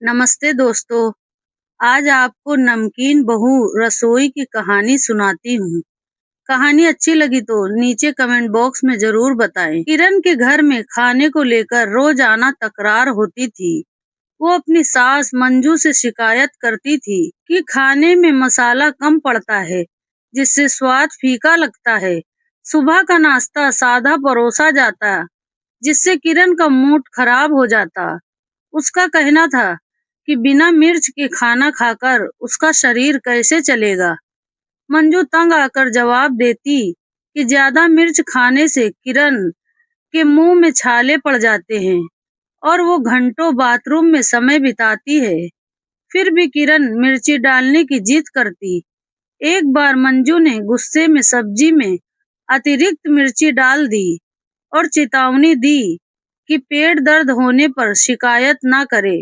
नमस्ते दोस्तों। आज आपको नमकीन बहू रसोई की कहानी सुनाती हूँ। कहानी अच्छी लगी तो नीचे कमेंट बॉक्स में जरूर बताएं। किरण के घर में खाने को लेकर रोजाना तकरार होती थी। वो अपनी सास मंजू से शिकायत करती थी कि खाने में मसाला कम पड़ता है, जिससे स्वाद फीका लगता है। सुबह का नाश्ता सादा परोसा जाता, जिससे किरण का मूड खराब हो जाता। उसका कहना था कि बिना मिर्च के खाना खाकर उसका शरीर कैसे चलेगा। मंजू तंग आकर जवाब देती कि ज्यादा मिर्च खाने से किरण के मुंह में छाले पड़ जाते हैं और वो घंटों बाथरूम में समय बिताती है। फिर भी किरण मिर्ची डालने की जिद करती। एक बार मंजू ने गुस्से में सब्जी में अतिरिक्त मिर्ची डाल दी और चेतावनी दी कि पेट दर्द होने पर शिकायत ना करे।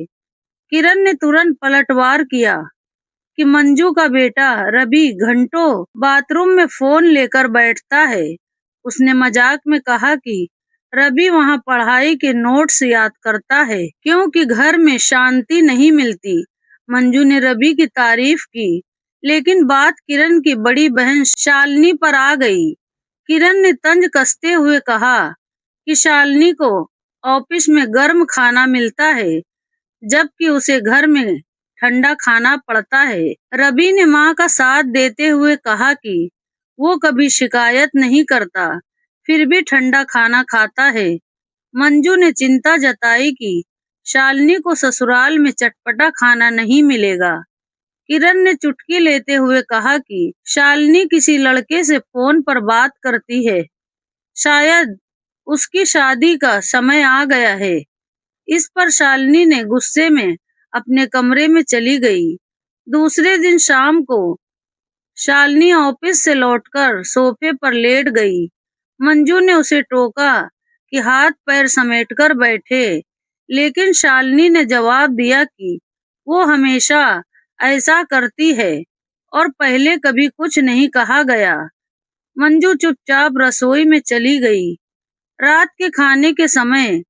किरण ने तुरंत पलटवार किया कि मंजू का बेटा रवि घंटों बाथरूम में फोन लेकर बैठता है। उसने मजाक में कहा कि रवि वहां पढ़ाई के नोट्स याद करता है क्योंकि घर में शांति नहीं मिलती। मंजू ने रवि की तारीफ की, लेकिन बात किरण की बड़ी बहन शालिनी पर आ गई। किरण ने तंज कसते हुए कहा कि शालिनी को ऑफिस में गर्म खाना मिलता है, जबकि उसे घर में ठंडा खाना पड़ता है। रवि ने मां का साथ देते हुए कहा कि वो कभी शिकायत नहीं करता, फिर भी ठंडा खाना खाता है। मंजू ने चिंता जताई कि शालिनी को ससुराल में चटपटा खाना नहीं मिलेगा। किरण ने चुटकी लेते हुए कहा कि शालिनी किसी लड़के से फोन पर बात करती है, शायद उसकी शादी का समय आ गया है। इस पर शालिनी ने गुस्से में अपने कमरे में चली गई। दूसरे दिन शाम को शालिनी ऑफिस से लौटकर सोफे पर लेट गई। मंजू ने उसे टोका कि हाथ पैर समेटकर बैठे, लेकिन शालिनी ने जवाब दिया कि वो हमेशा ऐसा करती है और पहले कभी कुछ नहीं कहा गया। मंजू चुपचाप रसोई में चली गई। रात के खाने के समय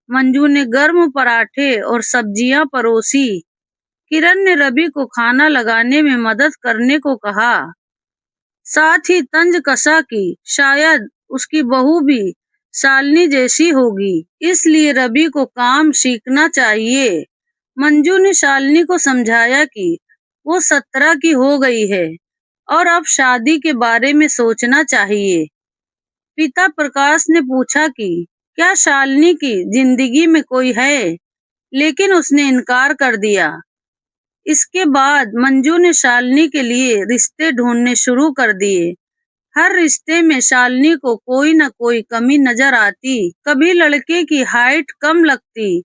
मंजू ने गर्म पराठे और सब्जियां परोसी। किरण ने रवि को खाना लगाने में मदद करने को कहा, साथ ही तंज कसा कि शायद उसकी बहू भी शालिनी जैसी होगी, इसलिए रवि को काम सीखना चाहिए। मंजू ने शालिनी को समझाया कि वो 17 की हो गई है और अब शादी के बारे में सोचना चाहिए। पिता प्रकाश ने पूछा कि क्या शालिनी की जिंदगी में कोई है, लेकिन उसने इनकार कर दिया। इसके बाद मंजू ने शालिनी के लिए रिश्ते ढूंढने शुरू कर दिए। हर रिश्ते में शालिनी को कोई न कोई कमी नजर आती। कभी लड़के की हाइट कम लगती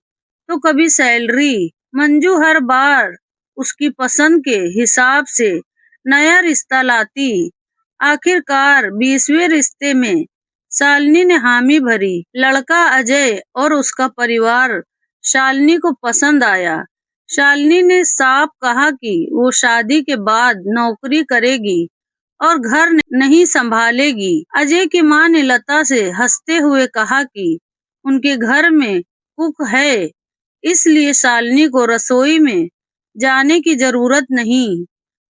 तो कभी सैलरी। मंजू हर बार उसकी पसंद के हिसाब से नया रिश्ता लाती। आखिरकार 20वें रिश्ते में शालिनी ने हामी भरी। लड़का अजय और उसका परिवार शालिनी को पसंद आया। शालिनी ने साफ कहा कि वो शादी के बाद नौकरी करेगी और घर नहीं संभालेगी। अजय की मां ने लता से हंसते हुए कहा कि उनके घर में कुक है, इसलिए शालिनी को रसोई में जाने की जरूरत नहीं।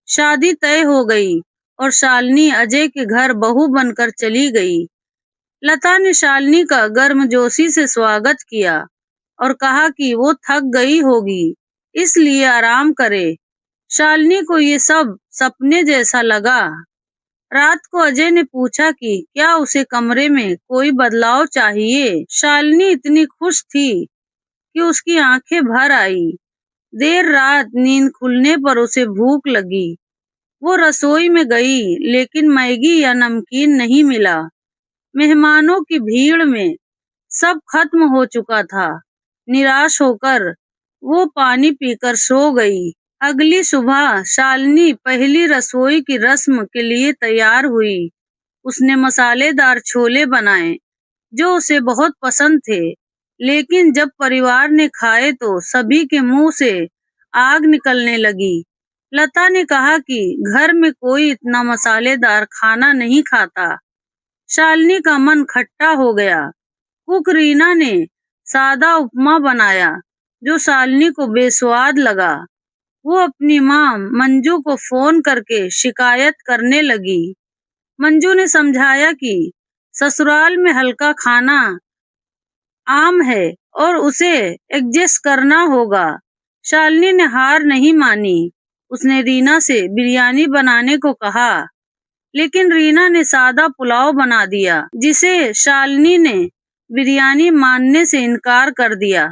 शादी तय हो गई और शालिनी अजय के घर बहू बनकर चली गई। लता ने शालिनी का गर्मजोशी से स्वागत किया और कहा कि वो थक गई होगी, इसलिए आराम करे। शालिनी को ये सब सपने जैसा लगा। रात को अजय ने पूछा कि क्या उसे कमरे में कोई बदलाव चाहिए। शालिनी इतनी खुश थी कि उसकी आंखें भर आई। देर रात नींद खुलने पर उसे भूख लगी। वो रसोई में गई, लेकिन मैगी या नमकीन नहीं मिला। मेहमानों की भीड़ में सब खत्म हो चुका था। निराश होकर वो पानी पीकर सो गई। अगली सुबह शालिनी पहली रसोई की रस्म के लिए तैयार हुई। उसने मसालेदार छोले बनाए जो उसे बहुत पसंद थे, लेकिन जब परिवार ने खाए तो सभी के मुंह से आग निकलने लगी। लता ने कहा कि घर में कोई इतना मसालेदार खाना नहीं खाता। शालिनी का मन खट्टा हो गया। कुक रीना ने सादा उपमा बनाया जो शालिनी को बेस्वाद लगा। वो अपनी माँ मंजू को फोन करके शिकायत करने लगी। मंजू ने समझाया कि ससुराल में हल्का खाना आम है और उसे एडजस्ट करना होगा। शालिनी ने हार नहीं मानी। उसने रीना से बिरयानी बनाने को कहा, लेकिन रीना ने सादा पुलाव बना दिया, जिसे शालिनी ने बिरयानी मानने से इनकार कर दिया।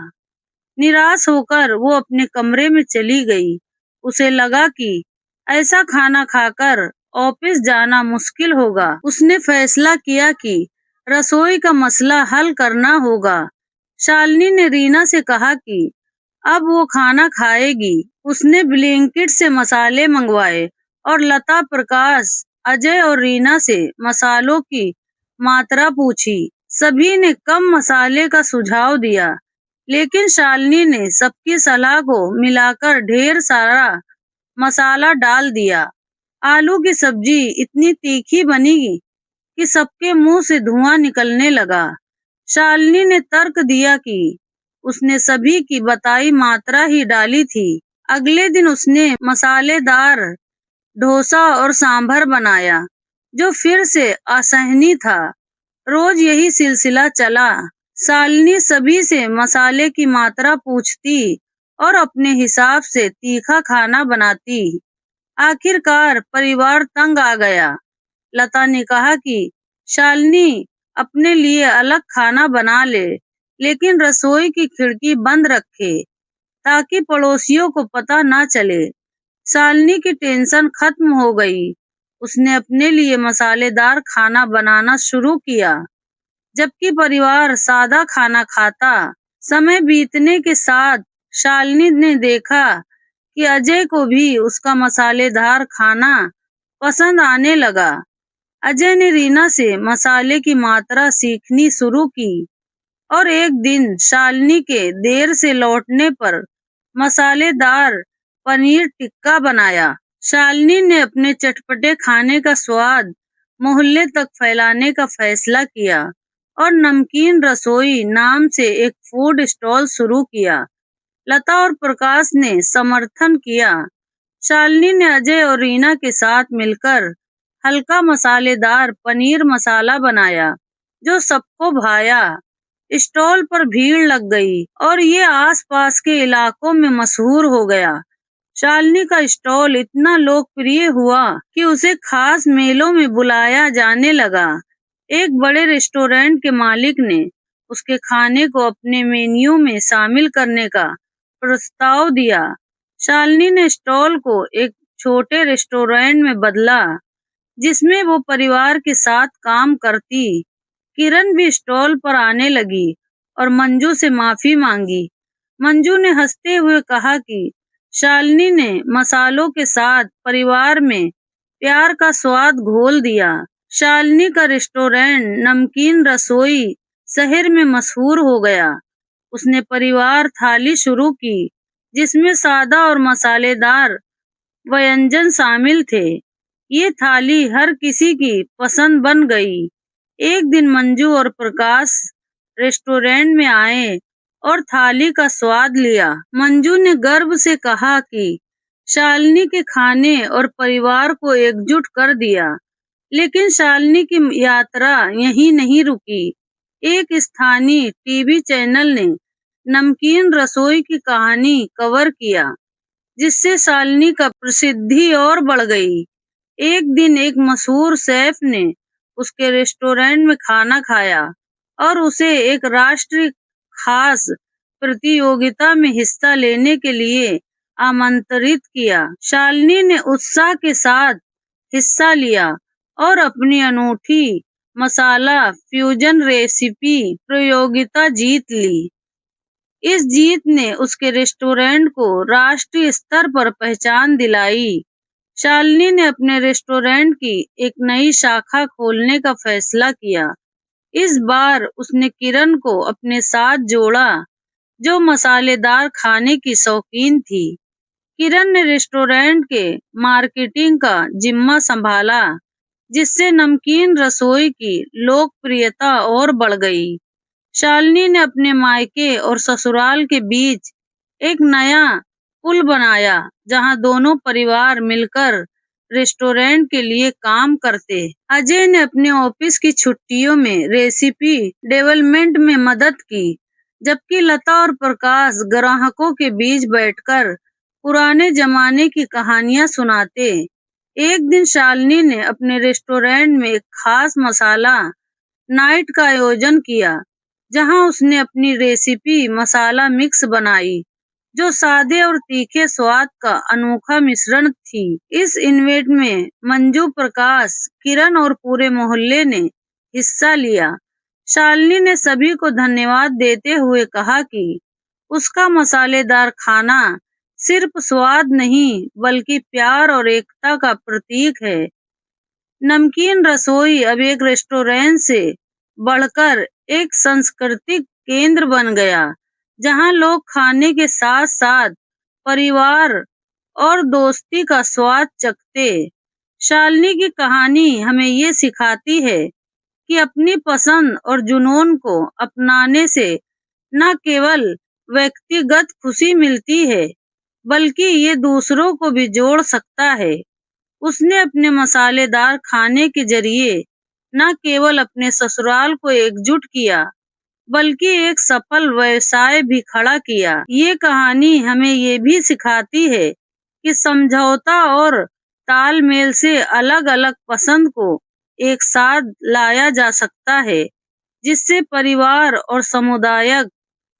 निराश होकर वो अपने कमरे में चली गई। उसे लगा कि ऐसा खाना खाकर ऑफिस जाना मुश्किल होगा। उसने फैसला किया कि रसोई का मसला हल करना होगा। शालिनी ने रीना से कहा कि अब वो खाना खाएगी। उसने ब्लिंकिट से मसाले मंगवाए और लता, प्रकाश, अजय और रीना से मसालों की मात्रा पूछी। सभी ने कम मसाले का सुझाव दिया, लेकिन शालिनी ने सबकी सलाह को मिलाकर ढेर सारा मसाला डाल दिया। आलू की सब्जी इतनी तीखी बनी कि सबके मुंह से धुआं निकलने लगा। शालिनी ने तर्क दिया कि उसने सभी की बताई मात्रा ही डाली थी। अगले दिन उसने मसालेदार डोसा और सांभर बनाया, जो फिर से असहनीय था। रोज यही सिलसिला चला। शालिनी सभी से मसाले की मात्रा पूछती और अपने हिसाब से तीखा खाना बनाती। आखिरकार परिवार तंग आ गया। लता ने कहा कि शालिनी अपने लिए अलग खाना बना ले, लेकिन रसोई की खिड़की बंद रखे ताकि पड़ोसियों को पता ना चले। शालिनी की टेंशन खत्म हो गई। उसने अपने लिए मसालेदार खाना बनाना शुरू किया, जबकि परिवार सादा खाना खाता। समय बीतने के साथ शालिनी ने देखा कि अजय को भी उसका मसालेदार खाना पसंद आने लगा। अजय ने रीना से मसाले की मात्रा सीखनी शुरू की और एक दिन शालिनी के देर से लौटने पर मसालेदार पनीर टिक्का बनाया। शालिनी ने अपने चटपटे खाने का स्वाद मोहल्ले तक फैलाने का फैसला किया और नमकीन रसोई नाम से एक फूड स्टॉल शुरू किया। लता और प्रकाश ने समर्थन किया। शालिनी ने अजय और रीना के साथ मिलकर हल्का मसालेदार पनीर मसाला बनाया, जो सबको भाया। स्टॉल पर भीड़ लग गई और ये आसपास के इलाकों में मशहूर हो गया। शालिनी का स्टॉल इतना लोकप्रिय हुआ कि उसे खास मेलों में बुलाया जाने लगा। एक बड़े रेस्टोरेंट के मालिक ने उसके खाने को अपने मेन्यू में शामिल करने का प्रस्ताव दिया। शालिनी ने स्टॉल को एक छोटे रेस्टोरेंट में बदला, जिसमें वो परिवार के साथ काम करती। किरण भी स्टॉल पर आने लगी और मंजू से माफी मांगी। मंजू ने हंसते हुए कहा कि शालिनी ने मसालों के साथ परिवार में प्यार का स्वाद घोल दिया। शालिनी का रेस्टोरेंट नमकीन रसोई शहर में मशहूर हो गया। उसने परिवार थाली शुरू की, जिसमें सादा और मसालेदार व्यंजन शामिल थे। ये थाली हर किसी की पसंद बन गई। एक दिन मंजू और प्रकाश रेस्टोरेंट में आए और थाली का स्वाद लिया। मंजू ने गर्व से कहा कि शालिनी के खाने और परिवार को एकजुट कर दिया। लेकिन शालिनी की यात्रा यहीं नहीं रुकी। एक स्थानीय टीवी चैनल ने नमकीन रसोई की कहानी कवर किया, जिससे शालिनी का प्रसिद्धि और बढ़ गई। एक दिन एक मशहूर शेफ ने उसके रेस्टोरेंट में खाना खाया और उसे एक राष्ट्रीय खास प्रतियोगिता में हिस्सा लेने के लिए आमंत्रित किया। शालिनी ने उत्साह के साथ हिस्सा लिया और अपनी अनूठी मसाला फ्यूजन रेसिपी प्रतियोगिता जीत ली। इस जीत ने उसके रेस्टोरेंट को राष्ट्रीय स्तर पर पहचान दिलाई। शालिनी ने अपने रेस्टोरेंट की एक नई शाखा खोलने का फैसला किया। इस बार उसने किरण को अपने साथ जोड़ा, जो मसालेदार खाने की शौकीन थी। किरण ने रेस्टोरेंट के मार्केटिंग का जिम्मा संभाला, जिससे नमकीन रसोई की लोकप्रियता और बढ़ गई। शालिनी ने अपने मायके और ससुराल के बीच एक नया पुल बनाया जहां दोनों परिवार मिलकर रेस्टोरेंट के लिए काम करते। अजय ने अपने ऑफिस की छुट्टियों में रेसिपी डेवलपमेंट में मदद की, जबकि लता और प्रकाश ग्राहकों के बीच बैठकर पुराने जमाने की कहानियां सुनाते। एक दिन शालिनी ने अपने रेस्टोरेंट में एक खास मसाला नाइट का आयोजन किया, जहां उसने अपनी रेसिपी मसाला मिक्स बनाई, जो सादे और तीखे स्वाद का अनोखा मिश्रण थी। इस इवेंट में मंजू, प्रकाश, किरण और पूरे मोहल्ले ने हिस्सा लिया। शालिनी ने सभी को धन्यवाद देते हुए कहा कि उसका मसालेदार खाना सिर्फ स्वाद नहीं, बल्कि प्यार और एकता का प्रतीक है। नमकीन रसोई अब एक रेस्टोरेंट से बढ़कर एक सांस्कृतिक केंद्र बन गया, जहां लोग खाने के साथ-साथ परिवार और दोस्ती का स्वाद चखते। शालिनी की कहानी हमें ये सिखाती है कि अपनी पसंद और जुनून को अपनाने से न केवल व्यक्तिगत खुशी मिलती है, बल्कि ये दूसरों को भी जोड़ सकता है। उसने अपने मसालेदार खाने के जरिए न केवल अपने ससुराल को एकजुट किया, बल्कि एक सफल व्यवसाय भी खड़ा किया। ये कहानी हमें ये भी सिखाती है कि समझौता और तालमेल से अलग-अलग पसंद को एक साथ लाया जा सकता है, जिससे परिवार और समुदाय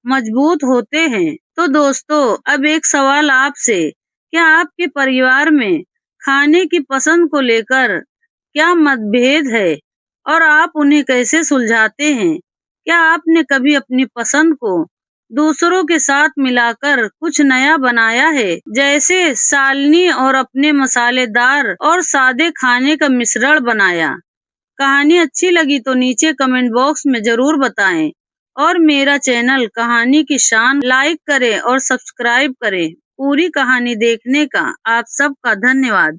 मजबूत होते हैं। तो दोस्तों, अब एक सवाल आपसे, क्या आपके परिवार में खाने की पसंद को लेकर क्या मतभेद है और आप उन्हें कैसे सुलझाते हैं? क्या आपने कभी अपनी पसंद को दूसरों के साथ मिलाकर कुछ नया बनाया है, जैसे शालिनी और अपने मसालेदार और सादे खाने का मिश्रण बनाया? कहानी अच्छी लगी तो नीचे कमेंट बॉक्स में जरूर बताएं और मेरा चैनल कहानी की शान लाइक करें और सब्सक्राइब करें। पूरी कहानी देखने का आप सबका धन्यवाद।